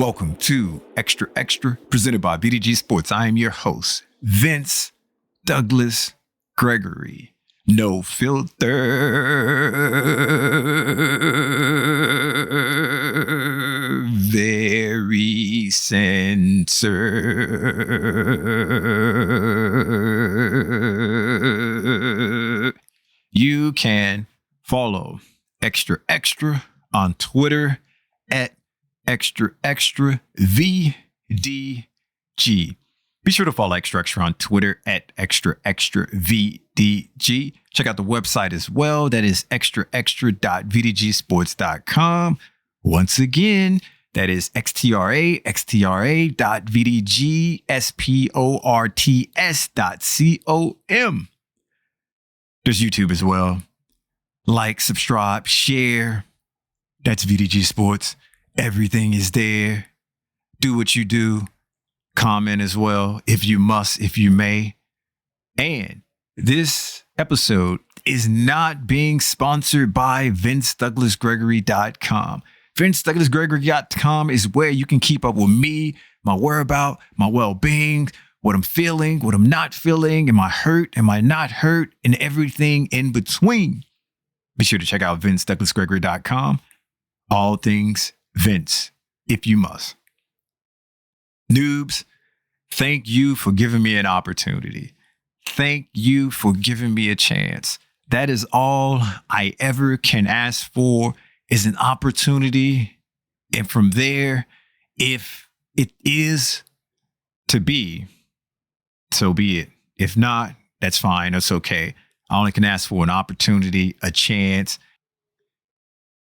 Welcome to Xtra, presented by VDG Sports. I am your host, Vince Douglas Gregory. No filter, very censored. You can follow Xtra on Twitter at Xtra VDG. Be sure to follow Xtra on Twitter at Xtra VDG. Check out the website as well. That is xtra.vdgsports.com. Once again, that is xtra.vdgsports.com. There's YouTube as well. Like, subscribe, share. That's VDG Sports. Everything is there. Do what you do. Comment as well, if you must, if you may. And this episode is not being sponsored by VinceDouglasGregory.com. VinceDouglasGregory.com is where you can keep up with me, my whereabout, my well-being, what I'm feeling, what I'm not feeling. Am I hurt? Am I not hurt? And everything in between. Be sure to check out VinceDouglasGregory.com. All things Vince, if you must. Noobs, thank you for giving me an opportunity. Thank you for giving me a chance. That is all I ever can ask for, is an opportunity. And from there, if it is to be, so be it. If not, that's fine. That's okay. I only can ask for an opportunity, a chance.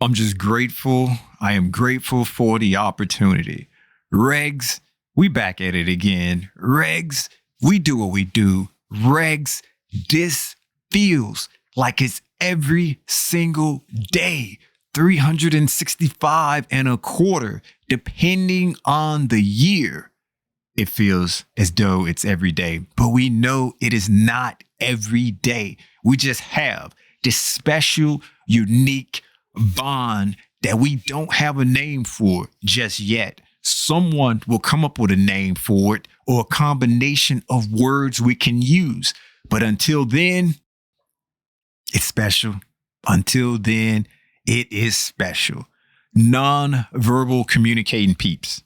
I'm just grateful. I am grateful for the opportunity. Regs, we back at it again. Regs, we do what we do. Regs, this feels like it's every single day. 365 and a quarter, depending on the year. It feels as though it's every day, but we know it is not every day. We just have this special, unique bond that we don't have a name for just yet. Someone will come up with a name for it or a combination of words we can use. But until then, it's special. Until then, it is special. Non-verbal communicating peeps.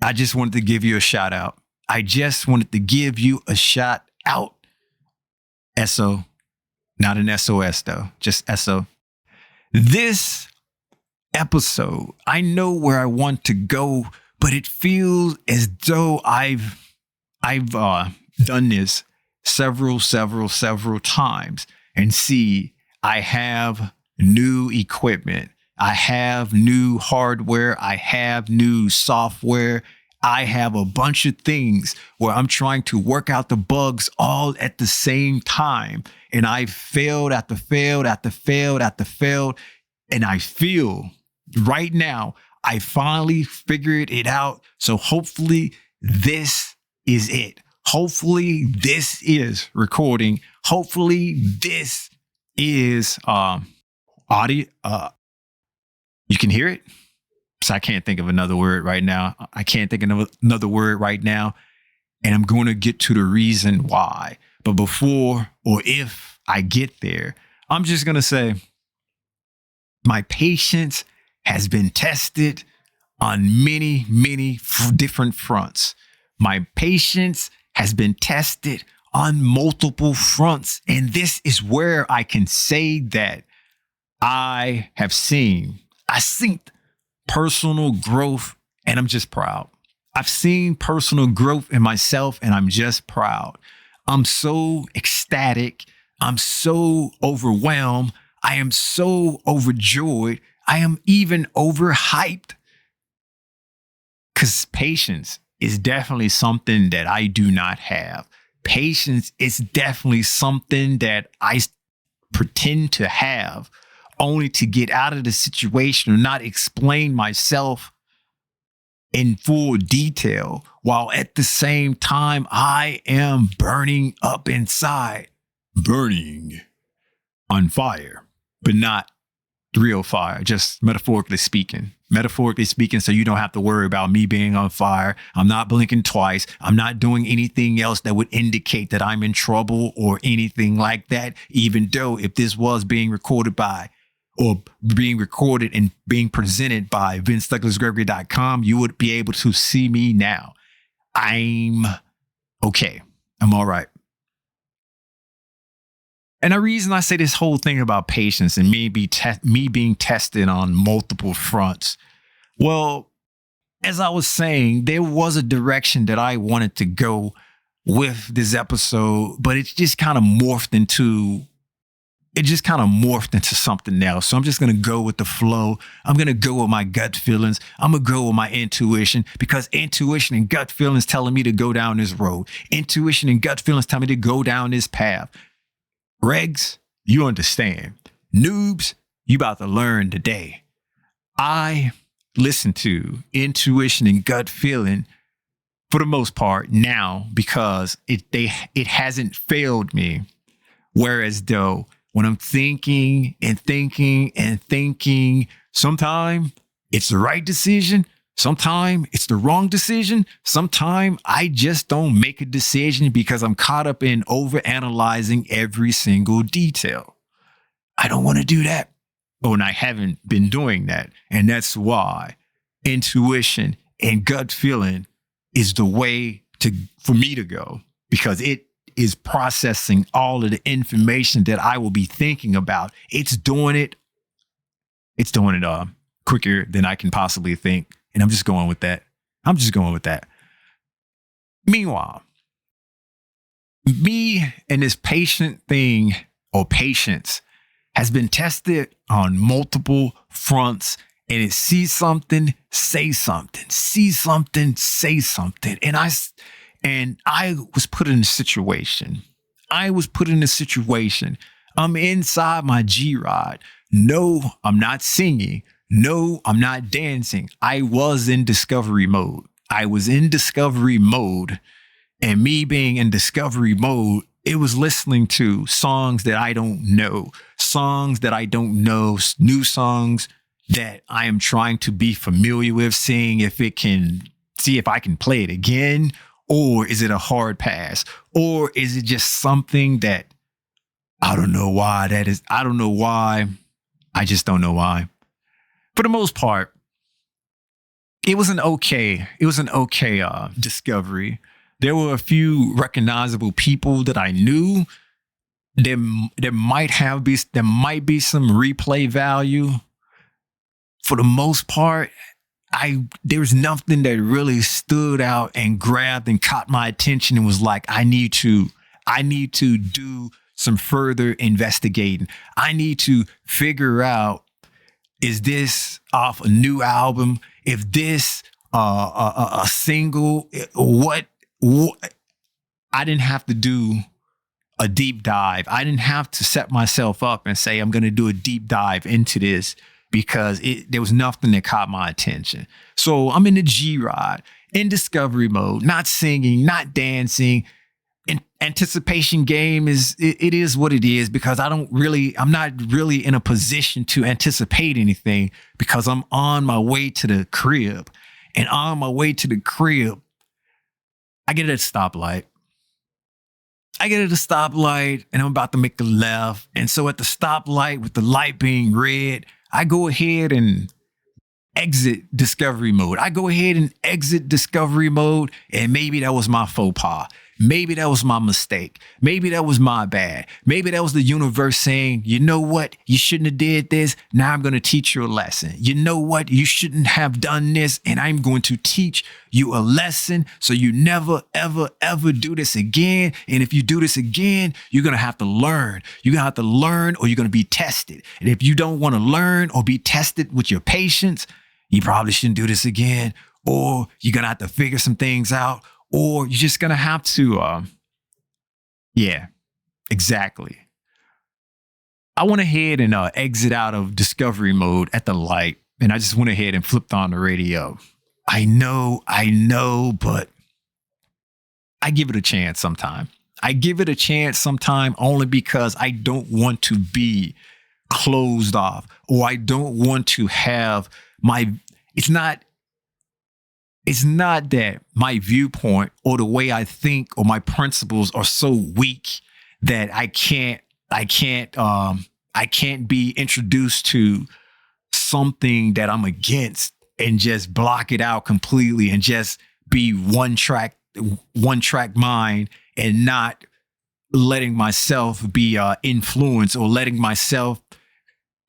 I just wanted to give you a shout out. I just wanted to give you a shout out. SO, not an SOS though, just SO. This episode, I know where I want to go, but it feels as though I've done this several times. And see, I have new equipment. I have new hardware. I have new software. I have a bunch of things where I'm trying to work out the bugs all at the same time. And I failed after failed. And I feel right now, I finally figured it out. So hopefully this is it. Hopefully this is recording. Hopefully this is audio. You can hear it. So I can't think of another word right now. And I'm going to get to the reason why. But before or if I get there, I'm just going to say my patience has been tested on many different fronts. My patience has been tested on multiple fronts. And this is where I can say that I seen personal growth, and I'm just proud. I've seen personal growth in myself, and I'm just proud. I'm so ecstatic. I'm so overwhelmed. I am so overjoyed. I am even overhyped. Because patience is definitely something that I do not have. Patience is definitely something that I pretend to have, only to get out of the situation or not explain myself in full detail, while at the same time, I am burning up inside, burning on fire, but not real fire, just metaphorically speaking. Metaphorically speaking, so you don't have to worry about me being on fire. I'm not blinking twice. I'm not doing anything else that would indicate that I'm in trouble or anything like that, even though if this was being recorded by or being recorded and being presented by VinceDouglasGregory.com, you would be able to see me now. I'm okay. I'm all right. And the reason I say this whole thing about patience and me being tested on multiple fronts, well, as I was saying, there was a direction that I wanted to go with this episode, but it just kind of morphed into something else. So I'm just going to go with the flow. I'm going to go with my gut feelings. I'm going to go with my intuition, because intuition and gut feelings telling me to go down this road. Intuition and gut feelings tell me to go down this path. Regs, you understand. Noobs, you about to learn today. I listen to intuition and gut feeling for the most part now because it hasn't failed me. Whereas though when I'm thinking and thinking and thinking, sometimes it's the right decision. Sometimes it's the wrong decision. Sometimes I just don't make a decision because I'm caught up in overanalyzing every single detail. I don't want to do that. Oh, and I haven't been doing that. And that's why intuition and gut feeling is the way for me to go, because it is processing all of the information that I will be thinking about. It's doing it quicker than I can possibly think. And I'm just going with that. Meanwhile, me and this patient thing or patience has been tested on multiple fronts, and it sees something, say something, see something, say something. And I was put in a situation. I'm inside my G-Rod. No, I'm not singing. No, I'm not dancing. I was in discovery mode. And me being in discovery mode, it was listening to songs that I don't know, new songs that I am trying to be familiar with, see if I can play it again, or is it a hard pass, or is it just something that I don't know why that is. I don't know why. I just don't know why. For the most part, it was an okay discovery. There were a few recognizable people that I knew. There might be some replay value. For the most part, there was nothing that really stood out and grabbed and caught my attention and was like, I need to do some further investigating. I need to figure out, is this off a new album? If this a single, what? I didn't have to do a deep dive. I didn't have to set myself up and say, I'm going to do a deep dive into this, because there was nothing that caught my attention. So I'm in the G-Rod, in discovery mode, not singing, not dancing. Anticipation game is what it is, because I'm not really in a position to anticipate anything, because I'm on my way to the crib. And on my way to the crib, I get at a stoplight. And I'm about to make a left. And so at the stoplight, with the light being red, I go ahead and exit discovery mode. And maybe that was my faux pas. Maybe that was my mistake. Maybe that was my bad. Maybe that was the universe saying, you know what? You shouldn't have did this. Now I'm going to teach you a lesson. You know what? You shouldn't have done this. And I'm going to teach you a lesson, so you never, ever, ever do this again. And if you do this again, you're going to have to learn. You're going to have to learn, or you're going to be tested. And if you don't want to learn or be tested with your patience, you probably shouldn't do this again, or you're going to have to figure some things out. Or you're just going to have to, yeah, exactly. I went ahead and exit out of discovery mode at the light, and I just went ahead and flipped on the radio. I know, but I give it a chance sometime. Only because I don't want to be closed off, or I don't want to have my, it's not, it's not that my viewpoint or the way I think or my principles are so weak that I can't be introduced to something that I'm against and just block it out completely and just be one track mind and not letting myself be influenced or letting myself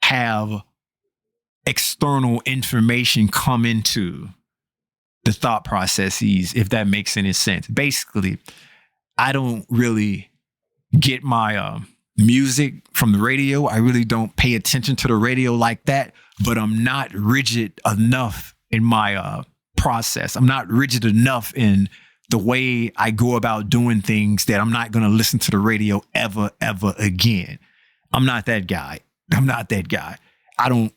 have external information come into the thought processes, if that makes any sense. Basically, I don't really get my music from the radio. I really don't pay attention to the radio like that, but I'm not rigid enough in my process. I'm not rigid enough in the way I go about doing things that I'm not going to listen to the radio ever again. I'm not that guy. I'm not that guy. I don't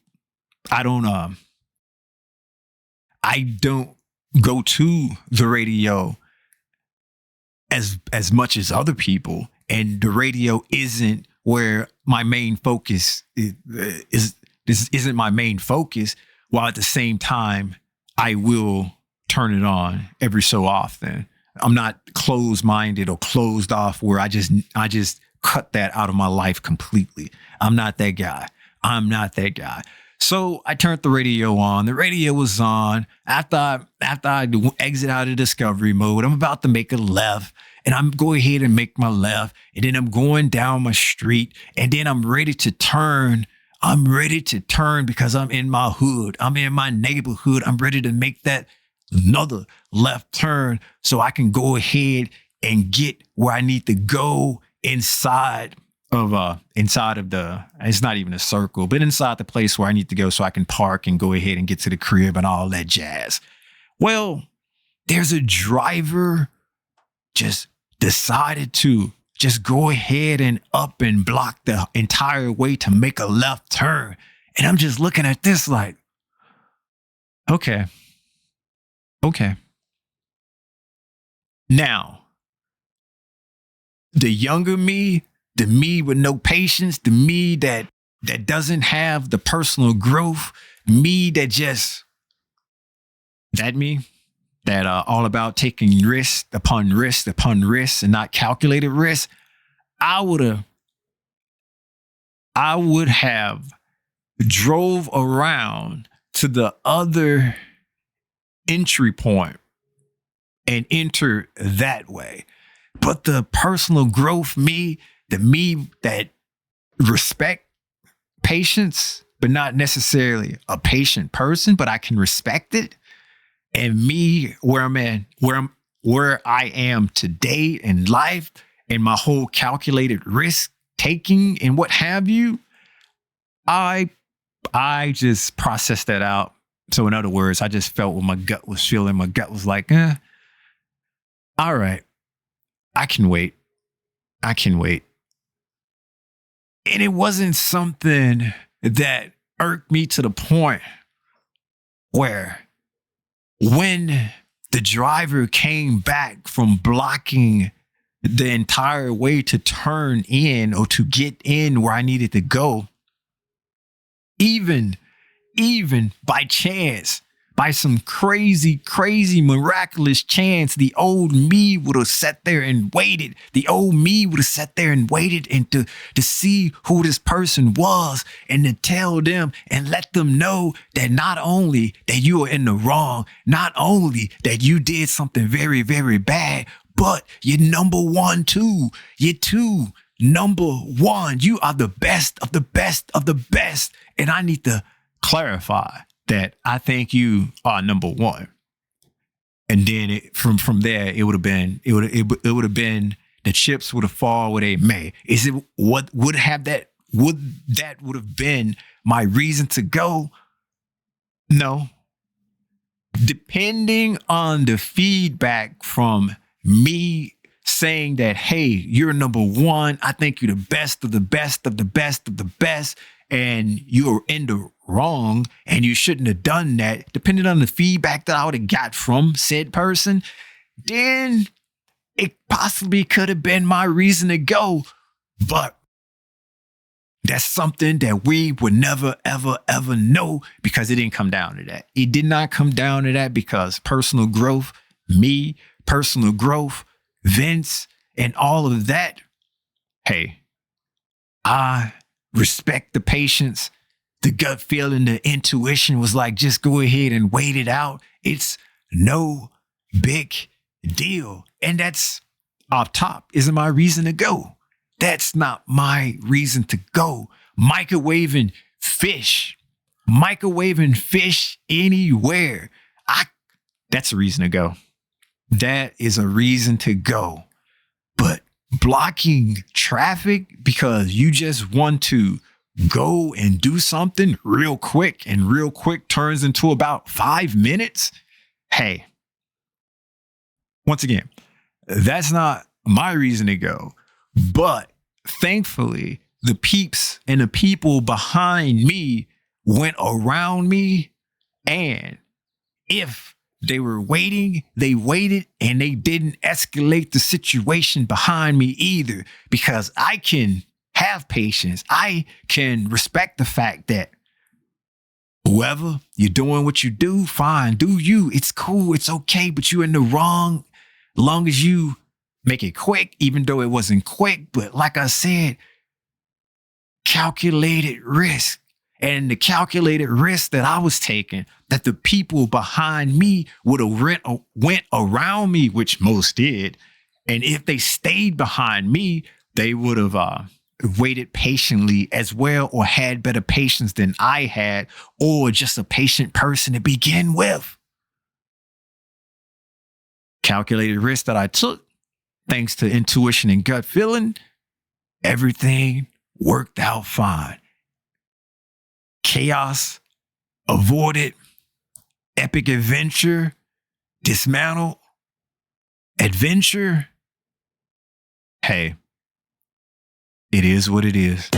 go to the radio as much as other people, and the radio isn't where my main focus is. This isn't my main focus, while at the same time I will turn it on every so often. I'm not closed-minded or closed off where I just cut that out of my life completely. I'm not that guy. So I turned the radio on. The radio was on. After I exit out of discovery mode, I'm about to make a left. And I'm going ahead and make my left. And then I'm going down my street. And then I'm ready to turn. I'm ready to turn because I'm in my hood. I'm in my neighborhood. I'm ready to make that another left turn so I can go ahead and get where I need to go inside of the, it's not even a circle, but inside the place where I need to go so I can park and go ahead and get to the crib and all that jazz. Well, there's a driver just decided to just go ahead and up and block the entire way to make a left turn. And I'm just looking at this like, okay. Now, the younger me, the me with no patience, the me that doesn't have the personal growth, me that just, that me, that all about taking risk upon risk upon risk and not calculated risk, I would have drove around to the other entry point and enter that way. But the personal growth me, the me that respect patience, but not necessarily a patient person, but I can respect it. And me, where I am today in life and my whole calculated risk taking and what have you, I just processed that out. So in other words, I just felt what my gut was feeling. My gut was like, all right, I can wait. And it wasn't something that irked me to the point where when the driver came back from blocking the entire way to turn in or to get in where I needed to go, even by chance, by some crazy, miraculous chance, the old me would have sat there and waited. The old me would have sat there and waited and to see who this person was and to tell them and let them know that not only that you are in the wrong, not only that you did something very, very bad, but you're number one too. You're number one. You are the best of the best of the best. And I need to clarify that I think you are number one. And then from there, it would have been the chips would have fallen where they may. Is it what would have would have been my reason to go? No. Depending on the feedback from me saying that, hey, you're number one. I think you're the best of the best of the best of the best. And you're in the wrong and you shouldn't have done that, depending on the feedback that I would have got from said person, then it possibly could have been my reason to go. But That's something that we would never, ever, ever know because it didn't come down to that. It did not come down to that because personal growth, me, personal growth, Vince, and all of that. Hey, I respect the patience. The gut feeling, the intuition was like, just go ahead and wait it out. It's no big deal. And that's off top. Isn't my reason to go. That's not my reason to go. Microwaving fish anywhere. That's a reason to go. That is a reason to go. But blocking traffic because you just want to go and do something real quick and real quick turns into about 5 minutes. Hey, once again, that's not my reason to go. But thankfully, the peeps and the people behind me went around me. And if they were waiting, they waited, and they didn't escalate the situation behind me either, because I can have patience. I can respect the fact that whoever you're doing what you do, fine, do you. It's cool. It's okay. But you're in the wrong. Long as you make it quick, even though it wasn't quick. But like I said, calculated risk. And the calculated risk that I was taking, that the people behind me would have went around me, which most did. And if they stayed behind me, they would have waited patiently as well, or had better patience than I had, or just a patient person to begin with. Calculated risk that I took, thanks to intuition and gut feeling, everything worked out fine. Chaos avoided, epic adventure dismantled, adventure. Hey, it is what it is.